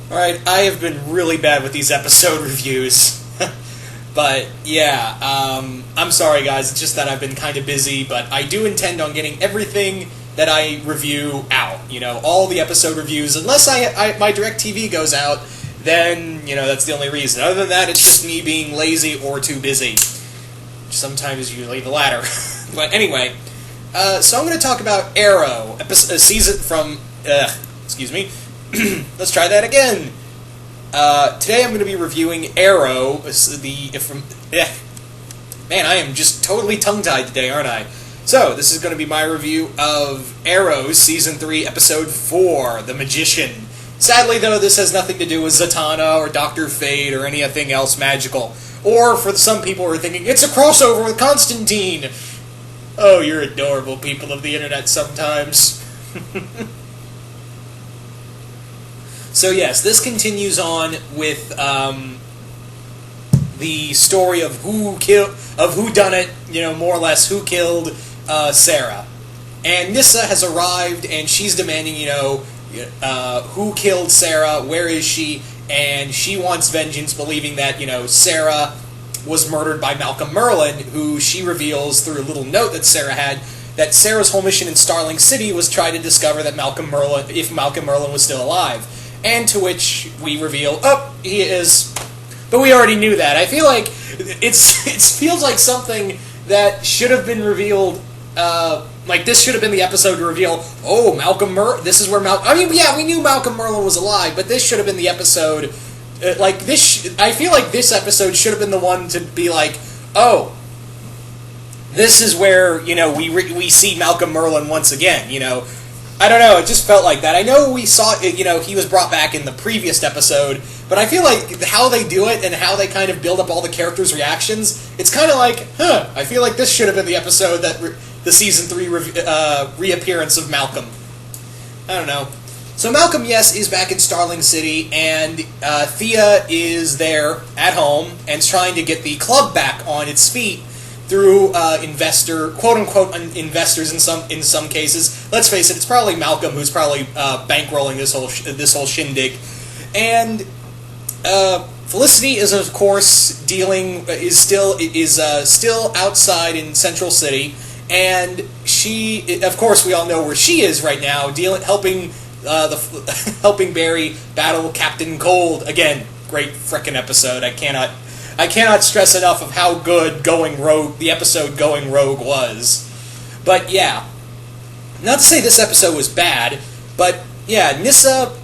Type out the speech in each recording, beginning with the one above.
Alright, I have been really bad with these episode reviews. But, yeah, I'm sorry guys, it's just that I've been kind of busy, but I do intend on getting everything that I review out. You know, all the episode reviews, unless my DirecTV goes out, then, you know, that's the only reason. Other than that, it's just me being lazy or too busy. Sometimes usually the latter. But anyway, so I'm going to talk about Arrow, season from, excuse me, let's try that again. Today I'm going to be reviewing Arrow, man, I am just totally tongue-tied today, aren't I? So, this is going to be my review of Arrow, Season 3, Episode 4, The Magician. Sadly, though, this has nothing to do with Zatanna or Dr. Fate or anything else magical. Or, for some people who are thinking, it's a crossover with Constantine! Oh, you're adorable people of the internet sometimes. So yes, this continues on with the story of who done it, you know, more or less who killed Sarah. And Nyssa has arrived, and she's demanding, you know, who killed Sarah, where is she, and she wants vengeance, believing that, you know, Sarah was murdered by Malcolm Merlyn, who she reveals through a little note that Sarah had, that Sarah's whole mission in Starling City was try to discover that if Malcolm Merlyn was still alive. And to which we reveal, he is. But we already knew that. I feel like it feels like something that should have been revealed. Like this should have been the episode to reveal. Oh, this is where Malcolm. I mean, yeah, we knew Malcolm Merlyn was alive, but this should have been the episode. I feel like this episode should have been the one to be like, oh, this is where, you know, we see Malcolm Merlyn once again. You know. I don't know, it just felt like that. I know we saw it, you know, he was brought back in the previous episode, but I feel like how they do it and how they kind of build up all the characters' reactions, it's kind of like, I feel like this should have been the episode that the Season 3 reappearance of Malcolm. I don't know. So Malcolm, yes, is back in Starling City, and Thea is there at home and trying to get the club back on its feet through quote-unquote investors in some cases. Let's face it, it's probably Malcolm who's probably bankrolling this whole shindig. And Felicity is, of course, still outside in Central City, and she, of course, we all know where she is right now, helping Barry battle Captain Cold. Again, great frickin' episode. I cannot stress enough of how good the episode Going Rogue was. But yeah, not to say this episode was bad, but yeah, Nyssa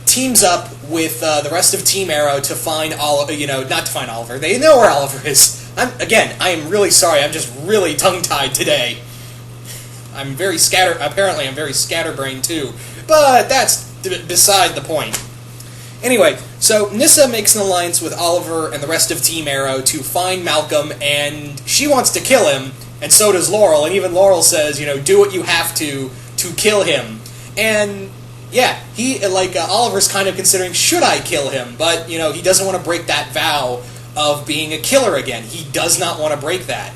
teams up with the rest of Team Arrow to find Oliver, not to find Oliver, they know where Oliver is. I am really sorry, I'm just really tongue-tied today. Apparently I'm very scatterbrained too, but that's beside the point. Anyway, so Nyssa makes an alliance with Oliver and the rest of Team Arrow to find Malcolm, and she wants to kill him, and so does Laurel, and even Laurel says, you know, do what you have to kill him. And, yeah, Oliver's kind of considering, should I kill him? But, you know, he doesn't want to break that vow of being a killer again. He does not want to break that.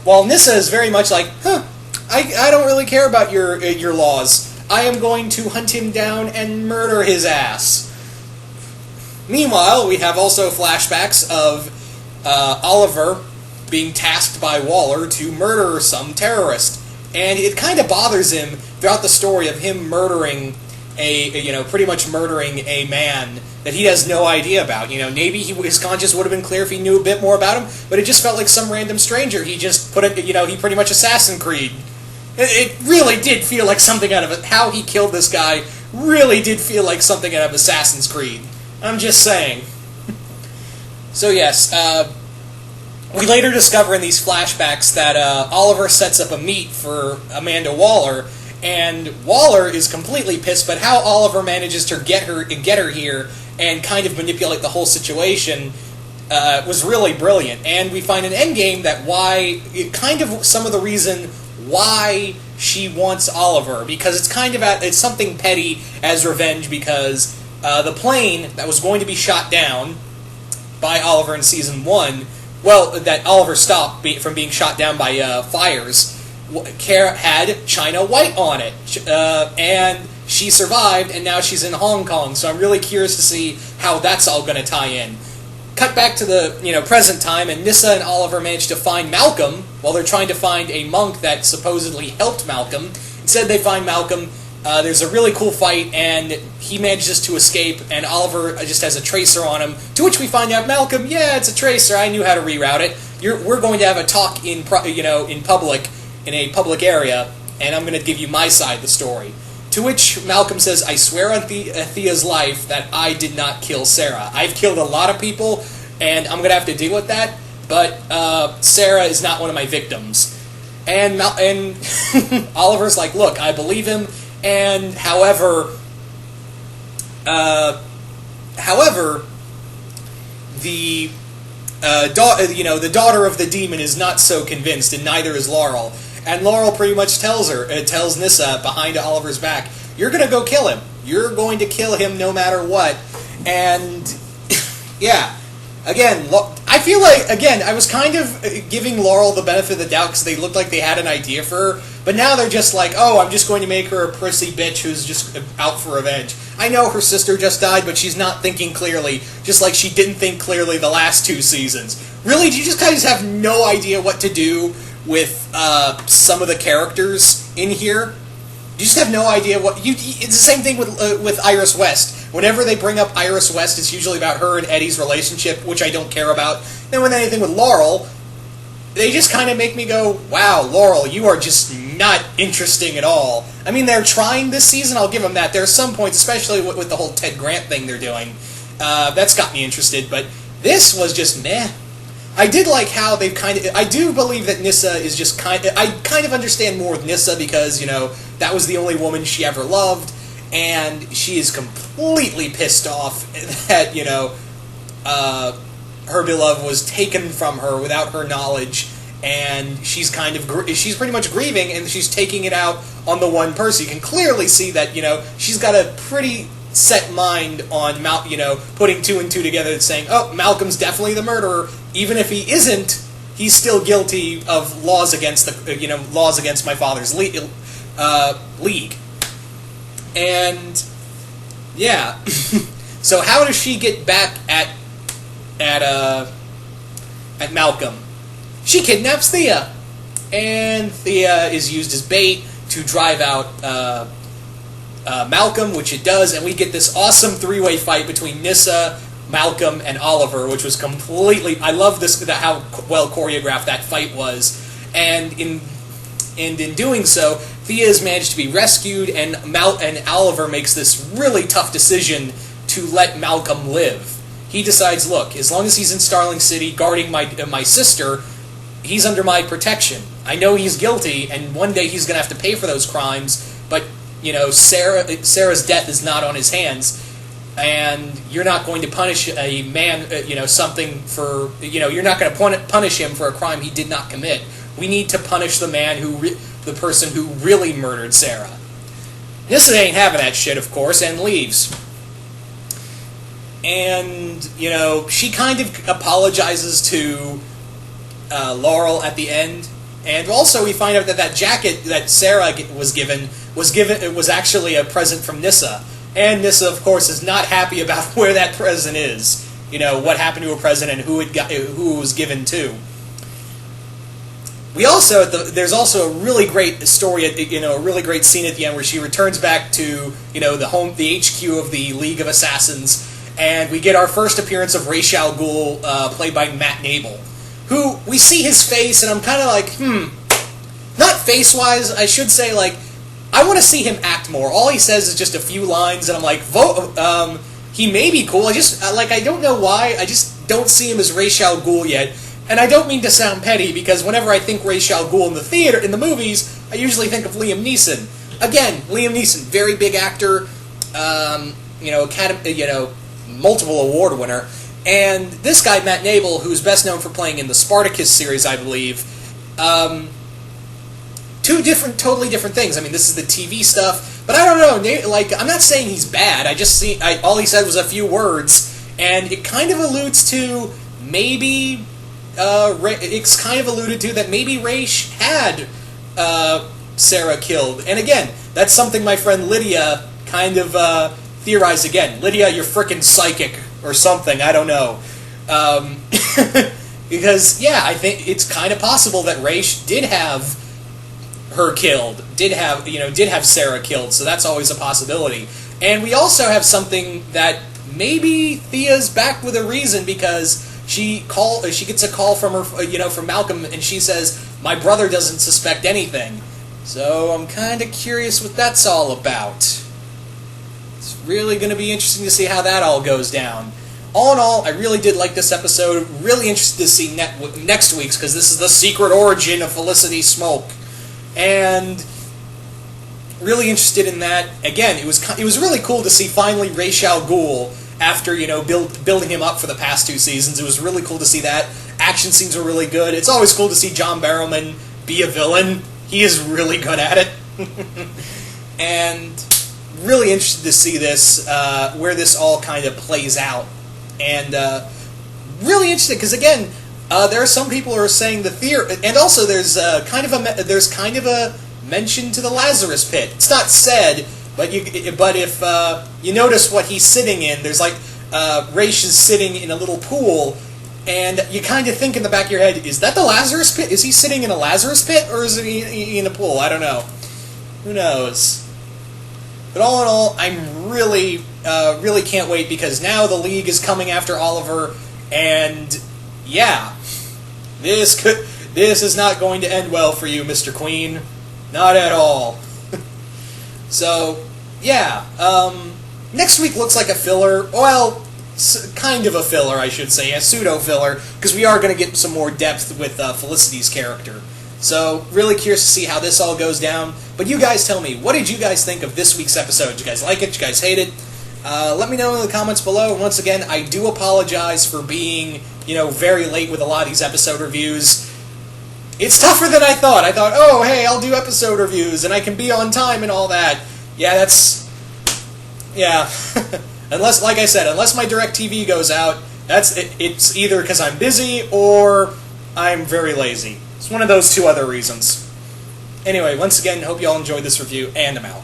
While Nyssa is very much like, I don't really care about your laws. I am going to hunt him down and murder his ass. Meanwhile, we have also flashbacks of Oliver being tasked by Waller to murder some terrorist. And it kind of bothers him throughout the story of him pretty much murdering a man that he has no idea about. You know, maybe his conscience would have been clear if he knew a bit more about him, but it just felt like some random stranger. He just he pretty much Assassin Creed. It really did feel like something out of it. How he killed this guy really did feel like something out of Assassin's Creed. I'm just saying. So yes, we later discover in these flashbacks that Oliver sets up a meet for Amanda Waller, and Waller is completely pissed, but how Oliver manages to get her here and kind of manipulate the whole situation was really brilliant. And we find an endgame that some of the reason why she wants Oliver, because it's something petty as revenge, because the plane that was going to be shot down by Oliver in Season 1, that Oliver stopped from being shot down by fires, had China White on it. And she survived, and now she's in Hong Kong. So I'm really curious to see how that's all going to tie in. Cut back to the present time, and Nyssa and Oliver manage to find Malcolm while they're trying to find a monk that supposedly helped Malcolm. Instead, they find Malcolm. There's a really cool fight, and he manages to escape, and Oliver just has a tracer on him, to which we find out, Malcolm, yeah, it's a tracer, I knew how to reroute it. We're going to have a talk in public, in a public area, and I'm going to give you my side of the story. To which Malcolm says, I swear on Thea's life that I did not kill Sarah. I've killed a lot of people, and I'm going to have to deal with that, but Sarah is not one of my victims. And Oliver's like, look, I believe him, and however, the the daughter of the demon is not so convinced, and neither is Laurel. And Laurel pretty much tells Nyssa behind Oliver's back, you're going to go kill him. You're going to kill him no matter what. And yeah, again, I feel like, again, I was kind of giving Laurel the benefit of the doubt because they looked like they had an idea for her, but now they're just like, oh, I'm just going to make her a prissy bitch who's just out for revenge. I know her sister just died, but she's not thinking clearly, just like she didn't think clearly the last 2 seasons. Really, do you just kind of have no idea what to do with some of the characters in here? You just have no idea what it's the same thing with Iris West. Whenever they bring up Iris West, it's usually about her and Eddie's relationship, which I don't care about. Then with anything with Laurel, they just kind of make me go, wow, Laurel, you are just not interesting at all. I mean, they're trying this season, I'll give them that. There are some points, especially with the whole Ted Grant thing they're doing, that's got me interested, but this was just meh. I did like how they've I do believe that Nyssa is just I kind of understand more with Nyssa because, that was the only woman she ever loved, and she is completely pissed off that, her beloved was taken from her without her knowledge, and she's she's pretty much grieving, and she's taking it out on the one person. You can clearly see that, she's got a pretty set mind on, putting 2 and 2 together and saying, oh, Malcolm's definitely the murderer. Even if he isn't, he's still guilty of laws against my father's league. And yeah, so how does she get back at Malcolm? She kidnaps Thea, and Thea is used as bait to drive out Malcolm, which it does, and we get this awesome 3-way fight between Nyssa, Malcolm, and Oliver, which was completely... I love how well choreographed that fight was, and in doing so, Thea has managed to be rescued, and Oliver makes this really tough decision to let Malcolm live. He decides, look, as long as he's in Starling City guarding my sister, he's under my protection. I know he's guilty, and one day he's going to have to pay for those crimes, but Sarah's death is not on his hands, and you're not going to punish a man, something for, you're not going to punish him for a crime he did not commit. We need to punish the man the person who really murdered Sarah. Nyssa ain't having that shit, of course, and leaves. And, she kind of apologizes to Laurel at the end. And also we find out that jacket that Sarah was given was actually a present from Nyssa. And Nyssa, of course, is not happy about where that present is. What happened to her present and who it was given to. We also, there's also a really great story, a really great scene at the end where she returns back to, the HQ of the League of Assassins, and we get our first appearance of Ra's al Ghul, played by Matt Nable, who, we see his face, and I'm kind of like, not face-wise, I should say, I want to see him act more. All he says is just a few lines, and I'm like, he may be cool, I don't know why, I just don't see him as Ra's al Ghul yet. And I don't mean to sound petty, because whenever I think Ra's al Ghul in the movies, I usually think of Liam Neeson. Again, Liam Neeson, very big actor, multiple award winner. And this guy, Matt Nable, who's best known for playing in the Spartacus series, I believe, totally different things. I mean, this is the TV stuff, but I don't know, I'm not saying he's bad, all he said was a few words, and it kind of alludes to maybe... it's kind of alluded to that maybe Ra's had Sarah killed. And again, that's something my friend Lydia kind of theorize again. Lydia, you're frickin' psychic or something. I don't know. Because yeah, I think it's kind of possible that Raish did have her killed, did have Sarah killed. So that's always a possibility. And we also have something that maybe Thea's back with a reason, because she gets a call from her, from Malcolm, and she says, "My brother doesn't suspect anything." So I'm kind of curious what that's all about. It's really going to be interesting to see how that all goes down. All in all, I really did like this episode. Really interested to see next week's, because this is the secret origin of Felicity Smoke, and really interested in that. Again, it was really cool to see finally Ra's al Ghul after building him up for the past 2 seasons. It was really cool to see that. Action scenes were really good. It's always cool to see John Barrowman be a villain. He is really good at it. And really interested to see this, where this all kind of plays out. And really interested, because again, there are some people who are saying the theory, and also there's kind of a mention to the Lazarus Pit. It's not said, but if you notice what he's sitting in, there's like Ra's is sitting in a little pool, and you kind of think in the back of your head, is that the Lazarus Pit? Is he sitting in a Lazarus Pit, or is he in a pool? I don't know. Who knows? But all in all, I'm really can't wait, because now the League is coming after Oliver, and yeah, this is not going to end well for you, Mr. Queen. Not at all. So, yeah, next week looks like a filler. Well, kind of a filler, I should say, a pseudo-filler, because we are going to get some more depth with Felicity's character. So, really curious to see how this all goes down. But you guys tell me, what did you guys think of this week's episode? Did you guys like it? Did you guys hate it? Let me know in the comments below. And once again, I do apologize for being, very late with a lot of these episode reviews. It's tougher than I thought. I thought, oh, hey, I'll do episode reviews, and I can be on time and all that. Yeah, unless, like I said, unless my DirecTV goes out, it's either because I'm busy or I'm very lazy. It's one of those 2 other reasons. Anyway, once again, hope you all enjoyed this review, and I'm out.